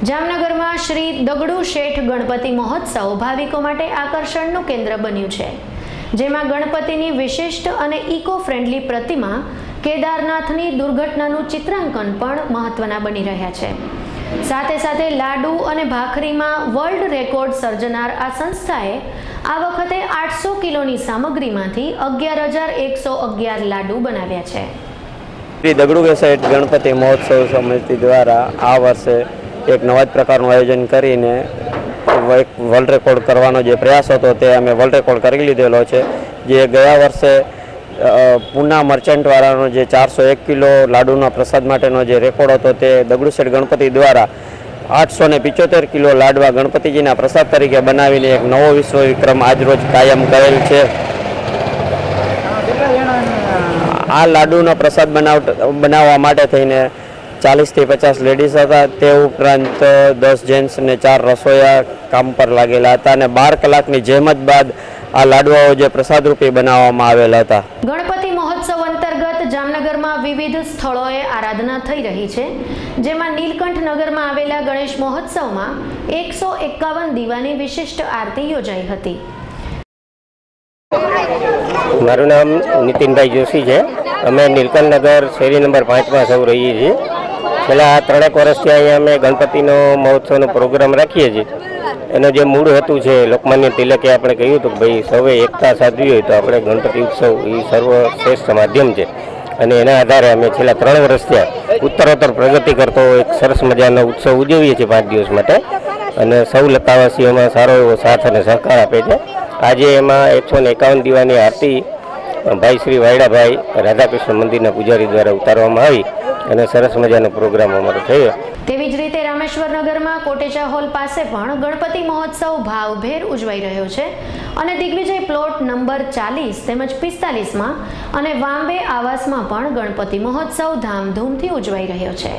જામનગરમાં શ્રી દગડુ શેઠ ગણપતિ મહોત્સવ ભાવિકો માટે આકર્ષણનું કેન્દ્ર બન્યું છે, જેમાં ગણપતિની વિશિષ્ટ અને ઇકો ફ્રેન્ડલી પ્રતિમા કેદારનાથની દુર્ઘટનાનું ચિત્રાંકન પણ મહત્વના બની રહ્યા છે। સાથે સાથે લાડુ અને ભાખરીમાં વર્લ્ડ રેકોર્ડ સર્જનાર આ સંસ્થાએ આ વખતે 800 કિલોની સામગ્રીમાંથી 11,111 લાડુ બનાવ્યા છે। શ્રી દગડુ શેઠ ગણપતિ મહોત્સવ સમિતિ દ્વારા આ વર્ષે એક નવા જ પ્રકારનું આયોજન કરીને વર્લ્ડ રેકોર્ડ કરવાનો જે પ્રયાસ હતો તે અમે વર્લ્ડ રેકોર્ડ કરી લીધેલો છે। જે ગયા વર્ષે પૂના મર્ચન્ટવાળાનો જે 401 કિલો લાડુના પ્રસાદ માટેનો જે રેકોર્ડ હતો તે દગડુ શેઠ ગણપતિ દ્વારા 875 કિલો લાડવા ગણપતિજીના પ્રસાદ તરીકે બનાવીને એક નવો વિશ્વ વિક્રમ આજરોજ કાયમ કરેલ છે। આ લાડુનો પ્રસાદ બનાવવા માટે થઈને 40 થી 50 લેડીઝ હતા। તે ઉપરાંત 10 જેન્ટ્સ અને 4 રસોઈયા કામ પર લાગેલા હતા અને 12 કલાકની જહેમત બાદ આ લાડવાઓ જે પ્રસાદ રૂપે બનાવવામાં આવેલા હતા। ગણપતિ મહોત્સવ અંતર્ગત જામનગરમાં વિવિધ સ્થળોએ આરાધના થઈ રહી છે, જેમાં નીલકંઠ નગરમાં આવેલા ગણેશ મહોત્સવમાં 151 દીવાની વિશિષ્ટ આરતી યોજાઈ હતી। મારું નામ નીતિનભાઈ જોશી છે। અમે નીલકંઠ નગર શેરી નંબર 5 માં સૌ રહીએ છીએ। છેલ્લા 3 વર્ષથી અહીંયા અમે ગણપતિનો મહોત્સવનો પ્રોગ્રામ રાખીએ છીએ। એનો જે મૂળ હેતુ છે, લોકમાન્ય તિલકે આપણે કહ્યું હતું કે ભાઈ સૌએ એકતા સાધવી હોય તો આપણે ગણપતિ ઉત્સવ એ સર્વશ્રેષ્ઠ માધ્યમ છે અને એના આધારે અમે છેલ્લા 3 વર્ષથી ઉત્તરોત્તર પ્રગતિ કરતો એક સરસ મજાનો ઉત્સવ ઉજવીએ છીએ 5 દિવસ માટે અને સૌ લતાવાસીઓમાં સારો એવો સાથ અને સહકાર આપે છે। આજે એમાં 151 દીવાની આરતી ભાઈ શ્રી વાયડાભાઈ રાધાકૃષ્ણ મંદિરના પૂજારી દ્વારા ઉતારવામાં આવી અને સરસ મજાનો પ્રોગ્રામ અમારો થયો। તેવી જ રીતે રામેશ્વર નગરમાં કોટેચા હોલ પાસે પણ ગણપતિ મહોત્સવ ભાવભેર ઉજવાઈ રહ્યો છે અને દિગ્વિજય પ્લોટ નંબર 40 તેમજ 45માં અને વાંબે આવાસમાં પણ ગણપતિ મહોત્સવ ધામધૂમથી ઉજવાઈ રહ્યો છે।